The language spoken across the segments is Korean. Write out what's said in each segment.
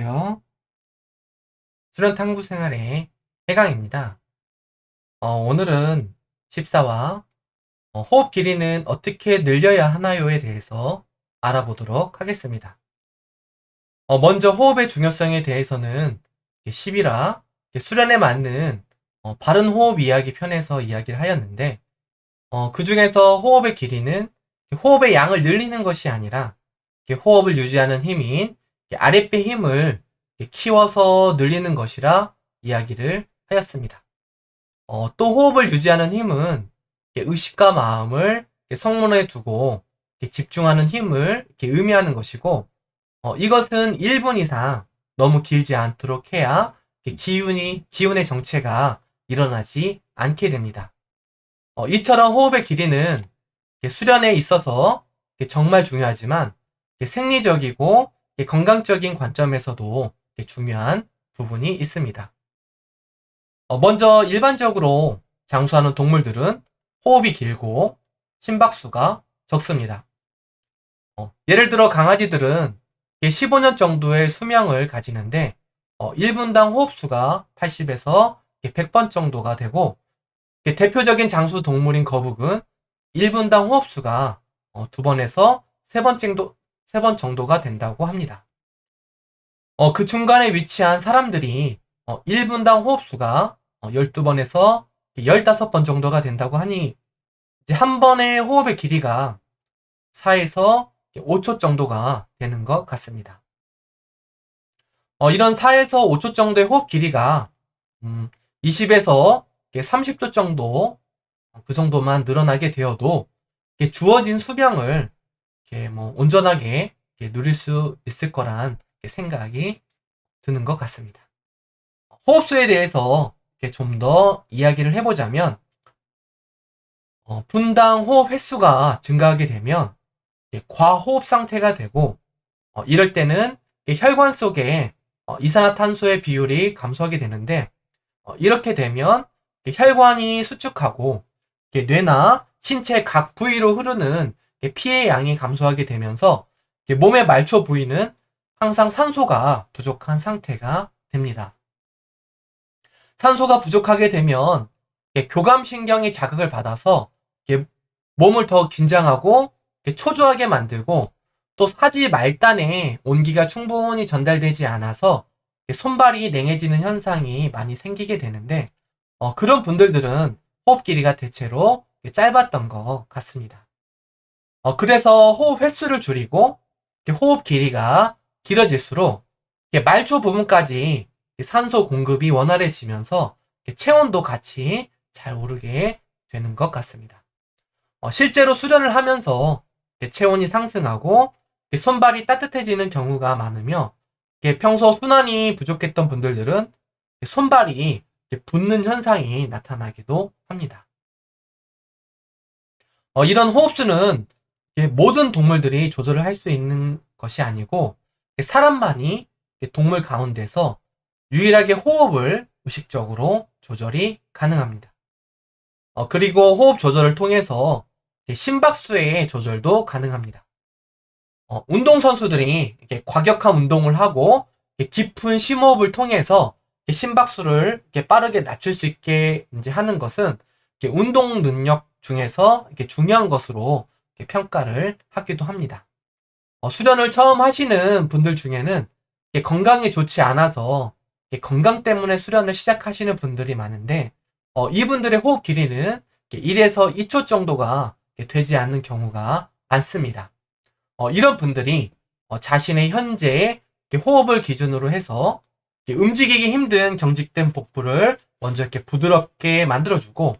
안녕하세요. 수련 탐구 생활의 해강입니다. 오늘은 14화 호흡 길이는 어떻게 늘려야 하나요에 대해서 알아보도록 하겠습니다. 먼저 호흡의 중요성에 대해서는 11화 수련에 맞는 바른 호흡 이야기 편에서 이야기를 하였는데 그 중에서 호흡의 길이는 호흡의 양을 늘리는 것이 아니라 호흡을 유지하는 힘인 아랫배 힘을 키워서 늘리는 것이라 이야기를 하였습니다. 또 호흡을 유지하는 힘은 의식과 마음을 성문에 두고 집중하는 힘을 의미하는 것이고 이것은 1분 이상 너무 길지 않도록 해야 기운의 정체가 일어나지 않게 됩니다. 이처럼 호흡의 길이는 수련에 있어서 정말 중요하지만 생리적이고 건강적인 관점에서도 중요한 부분이 있습니다. 먼저 일반적으로 장수하는 동물들은 호흡이 길고 심박수가 적습니다. 예를 들어 강아지들은 15년 정도의 수명을 가지는데 1분당 호흡수가 80에서 100번 정도가 되고 대표적인 장수 동물인 거북은 1분당 호흡수가 2번에서 3번 정도가 된다고 합니다. 그 중간에 위치한 사람들이 1분당 호흡수가 12번에서 15번 정도가 된다고 하니 이제 한 번의 호흡의 길이가 4에서 5초 정도가 되는 것 같습니다. 이런 4에서 5초 정도의 호흡 길이가 20에서 30초 정도 그 정도만 늘어나게 되어도 주어진 수명을 온전하게 누릴 수 있을 거란 생각이 드는 것 같습니다. 호흡수에 대해서 좀 더 이야기를 해보자면 분당 호흡 횟수가 증가하게 되면 과호흡 상태가 되고 이럴 때는 혈관 속에 이산화탄소의 비율이 감소하게 되는데 이렇게 되면 혈관이 수축하고 뇌나 신체 각 부위로 흐르는 피의 양이 감소하게 되면서 몸의 말초 부위는 항상 산소가 부족한 상태가 됩니다. 산소가 부족하게 되면 교감신경이 자극을 받아서 몸을 더 긴장하고 초조하게 만들고 또 사지 말단에 온기가 충분히 전달되지 않아서 손발이 냉해지는 현상이 많이 생기게 되는데 그런 분들은 호흡 길이가 대체로 짧았던 것 같습니다. 그래서 호흡 횟수를 줄이고 호흡 길이가 길어질수록 말초 부분까지 산소 공급이 원활해지면서 체온도 같이 잘 오르게 되는 것 같습니다. 실제로 수련을 하면서 체온이 상승하고 손발이 따뜻해지는 경우가 많으며 평소 순환이 부족했던 분들은 손발이 붓는 현상이 나타나기도 합니다. 이런 호흡수는 모든 동물들이 조절을 할 수 있는 것이 아니고 사람만이 동물 가운데서 유일하게 호흡을 의식적으로 조절이 가능합니다. 그리고 호흡 조절을 통해서 심박수의 조절도 가능합니다. 운동선수들이 과격한 운동을 하고 깊은 심호흡을 통해서 심박수를 빠르게 낮출 수 있게 하는 것은 운동 능력 중에서 중요한 것으로 평가를 하기도 합니다. 수련을 처음 하시는 분들 중에는 건강이 좋지 않아서 건강 때문에 수련을 시작하시는 분들이 많은데 이분들의 호흡 길이는 1에서 2초 정도가 되지 않는 경우가 많습니다. 이런 분들이 자신의 현재의 호흡을 기준으로 해서 움직이기 힘든 경직된 복부를 먼저 이렇게 부드럽게 만들어주고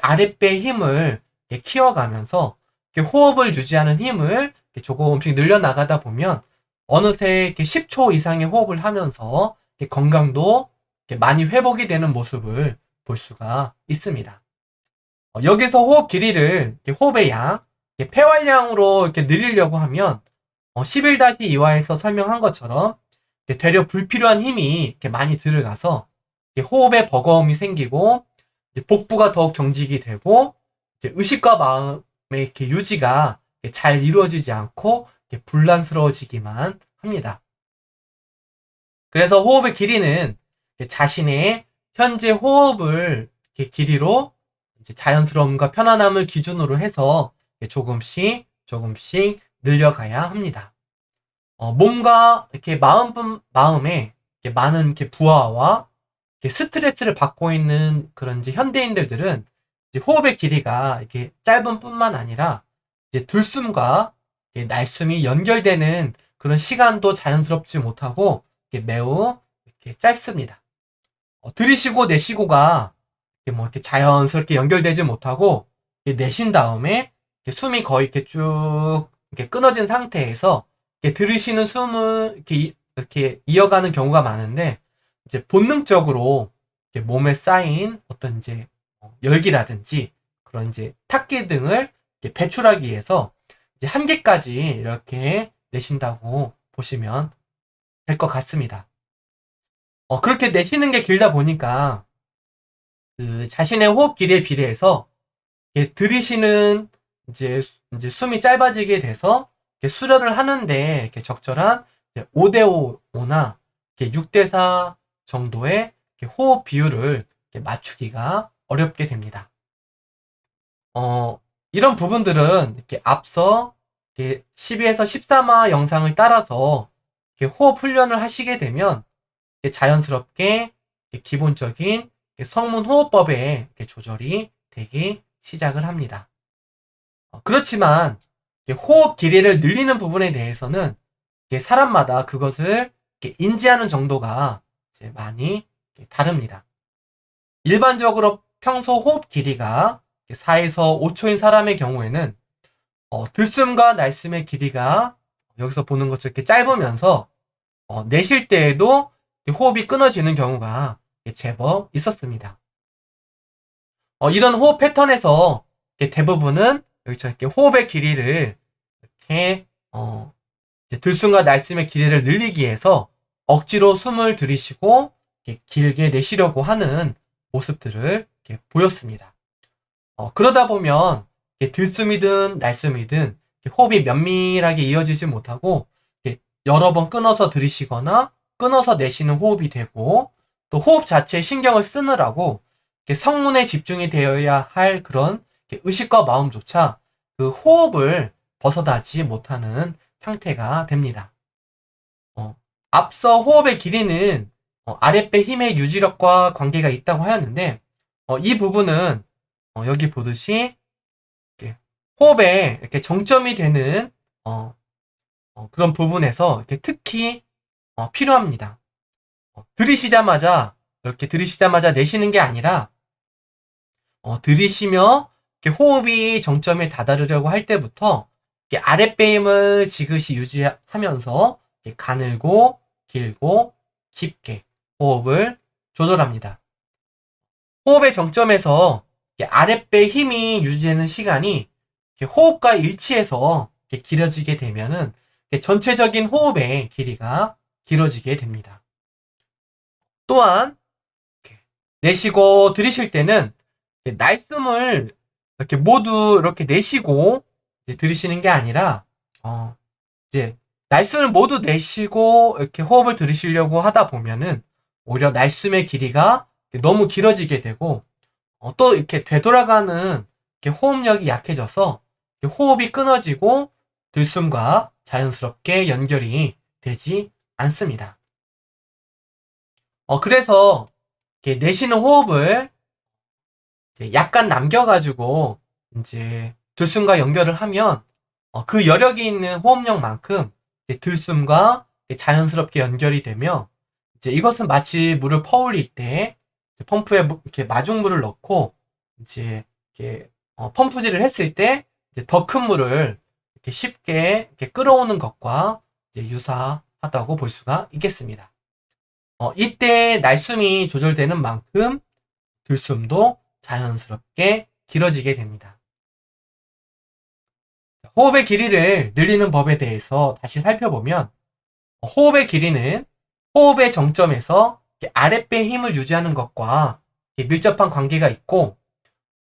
아랫배의 힘을 키워가면서 호흡을 유지하는 힘을 조금씩 늘려나가다 보면 어느새 10초 이상의 호흡을 하면서 건강도 많이 회복이 되는 모습을 볼 수가 있습니다. 여기서 호흡 길이를 호흡의 양, 폐활량으로 이렇게 늘리려고 하면 11-2화에서 설명한 것처럼 되려 불필요한 힘이 이렇게 많이 들어가서 호흡에 버거움이 생기고 복부가 더욱 경직이 되고 의식과 마음의 이렇게 유지가 잘 이루어지지 않고 불란스러워지기만 합니다. 그래서 호흡의 길이는 자신의 현재 호흡을 길이로 이제 자연스러움과 편안함을 기준으로 해서 조금씩 조금씩 늘려가야 합니다. 몸과 이렇게 마음에 이렇게 많은 이렇게 부하와 이렇게 스트레스를 받고 있는 그런 이제 현대인들은 이제 호흡의 길이가 이렇게 짧은 뿐만 아니라 이제 들숨과 날숨이 연결되는 그런 시간도 자연스럽지 못하고 매우 이렇게 짧습니다. 들이쉬고 내쉬고가 이렇게 자연스럽게 연결되지 못하고 내쉰 다음에 숨이 거의 이렇게 쭉 이렇게 끊어진 상태에서 들이쉬는 숨을 이렇게 이어가는 경우가 많은데 이제 본능적으로 몸에 쌓인 어떤 이제 열기라든지 그런 이제 탁기 등을 배출하기 위해서 이제 한계까지 이렇게 내쉰다고 보시면 될 것 같습니다. 그렇게 내쉬는 게 길다 보니까 그 자신의 호흡 길이에 비례해서 들이쉬는 이제 숨이 짧아지게 돼서 수련을 하는데 이렇게 적절한 5대5나 6대4 정도의 호흡 비율을 맞추기가 어렵게 됩니다. 이런 부분들은 이렇게 앞서 12에서 13화 영상을 따라서 호흡 훈련을 하시게 되면 자연스럽게 기본적인 성문 호흡법에 조절이 되기 시작을 합니다. 그렇지만 호흡 길이를 늘리는 부분에 대해서는 사람마다 그것을 인지하는 정도가 많이 다릅니다. 일반적으로 평소 호흡 길이가 4에서 5초인 사람의 경우에는 들숨과 날숨의 길이가 여기서 보는 것처럼 이렇게 짧으면서 내쉴 때에도 호흡이 끊어지는 경우가 제법 있었습니다. 이런 호흡 패턴에서 대부분은 여기처럼 이렇게 호흡의 길이를 이렇게 들숨과 날숨의 길이를 늘리기 위해서 억지로 숨을 들이쉬고 길게 내쉬려고 하는 모습들을 보였습니다. 그러다 보면 들숨이든 날숨이든 호흡이 면밀하게 이어지지 못하고 여러 번 끊어서 들이쉬거나 끊어서 내쉬는 호흡이 되고 또 호흡 자체에 신경을 쓰느라고 성문에 집중이 되어야 할 그런 의식과 마음조차 그 호흡을 벗어나지 못하는 상태가 됩니다. 앞서 호흡의 길이는 아랫배 힘의 유지력과 관계가 있다고 하였는데 이 부분은 여기 보듯이 호흡에 이렇게 정점이 되는 그런 부분에서 이렇게 특히 필요합니다. 들이쉬자마자 이렇게 들이쉬자마자 내쉬는 게 아니라 들이쉬며 이렇게 호흡이 정점에 다다르려고 할 때부터 이렇게 아랫배 힘을 지그시 유지하면서 가늘고 길고 깊게 호흡을 조절합니다. 호흡의 정점에서 아랫배 힘이 유지되는 시간이 호흡과 일치해서 길어지게 되면은 전체적인 호흡의 길이가 길어지게 됩니다. 또한 내쉬고 들이쉴 때는 날숨을 이렇게 모두 이렇게 내쉬고 들이쉬는 게 아니라 이제 날숨을 모두 내쉬고 이렇게 호흡을 들이쉬려고 하다 보면은 오히려 날숨의 길이가 너무 길어지게 되고 또 이렇게 되돌아가는 이렇게 호흡력이 약해져서 호흡이 끊어지고 들숨과 자연스럽게 연결이 되지 않습니다. 그래서 이렇게 내쉬는 호흡을 이제 약간 남겨가지고 이제 들숨과 연결을 하면 그 여력이 있는 호흡력만큼 들숨과 자연스럽게 연결이 되며 이제 이것은 마치 물을 퍼올릴 때 펌프에 이렇게 마중물을 넣고 이제 이렇게 펌프질을 했을 때 더 큰 물을 이렇게 쉽게 이렇게 끌어오는 것과 이제 유사하다고 볼 수가 있겠습니다. 이때 날숨이 조절되는 만큼 들숨도 자연스럽게 길어지게 됩니다. 호흡의 길이를 늘리는 법에 대해서 다시 살펴보면 호흡의 길이는 호흡의 정점에서 아랫배의 힘을 유지하는 것과 밀접한 관계가 있고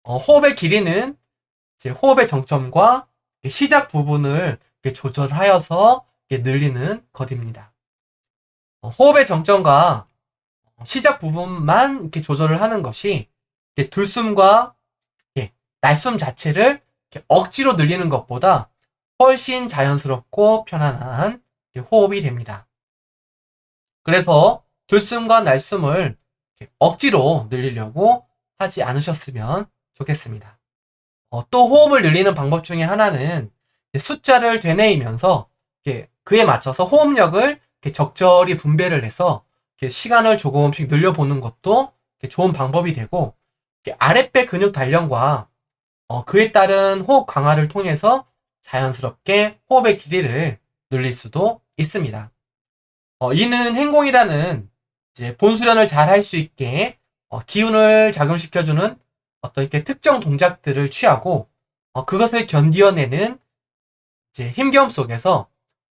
호흡의 길이는 호흡의 정점과 시작 부분을 조절하여서 늘리는 것입니다. 호흡의 정점과 시작 부분만 이렇게 조절을 하는 것이 이렇게 들숨과 이렇게 날숨 자체를 이렇게 억지로 늘리는 것보다 훨씬 자연스럽고 편안한 호흡이 됩니다. 그래서 들숨과 날숨을 억지로 늘리려고 하지 않으셨으면 좋겠습니다. 또 호흡을 늘리는 방법 중에 하나는 숫자를 되뇌이면서 그에 맞춰서 호흡력을 적절히 분배를 해서 시간을 조금씩 늘려보는 것도 좋은 방법이 되고, 아랫배 근육 단련과 그에 따른 호흡 강화를 통해서 자연스럽게 호흡의 길이를 늘릴 수도 있습니다. 이는 행공이라는 이제 본수련을 잘 할 수 있게 기운을 작용시켜주는 어떤 이렇게 특정 동작들을 취하고 그것을 견디어내는 이제 힘겨움 속에서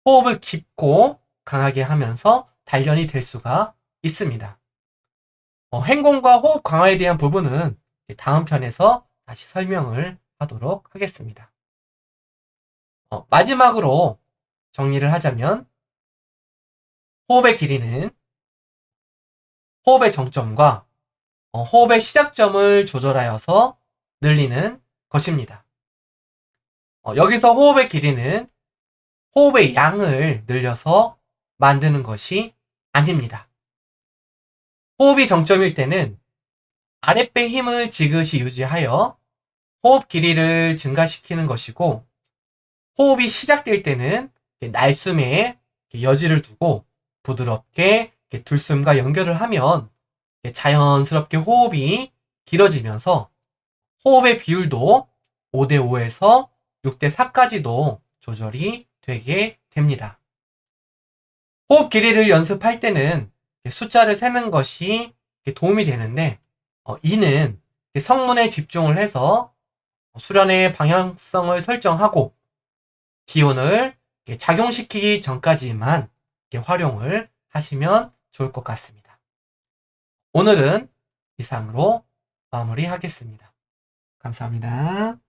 호흡을 깊고 강하게 하면서 단련이 될 수가 있습니다. 행공과 호흡 강화에 대한 부분은 다음 편에서 다시 설명을 하도록 하겠습니다. 마지막으로 정리를 하자면 호흡의 길이는 호흡의 정점과 호흡의 시작점을 조절하여서 늘리는 것입니다. 여기서 호흡의 길이는 호흡의 양을 늘려서 만드는 것이 아닙니다. 호흡이 정점일 때는 아랫배 힘을 지그시 유지하여 호흡 길이를 증가시키는 것이고, 호흡이 시작될 때는 날숨에 여지를 두고 부드럽게 들숨과 연결을 하면 자연스럽게 호흡이 길어지면서 호흡의 비율도 5대5에서 6대4까지도 조절이 되게 됩니다. 호흡 길이를 연습할 때는 숫자를 세는 것이 도움이 되는데, 이는 성문에 집중을 해서 수련의 방향성을 설정하고 기운을 작용시키기 전까지만 활용을 하시면 좋을 것 같습니다. 오늘은 이상으로 마무리하겠습니다. 감사합니다.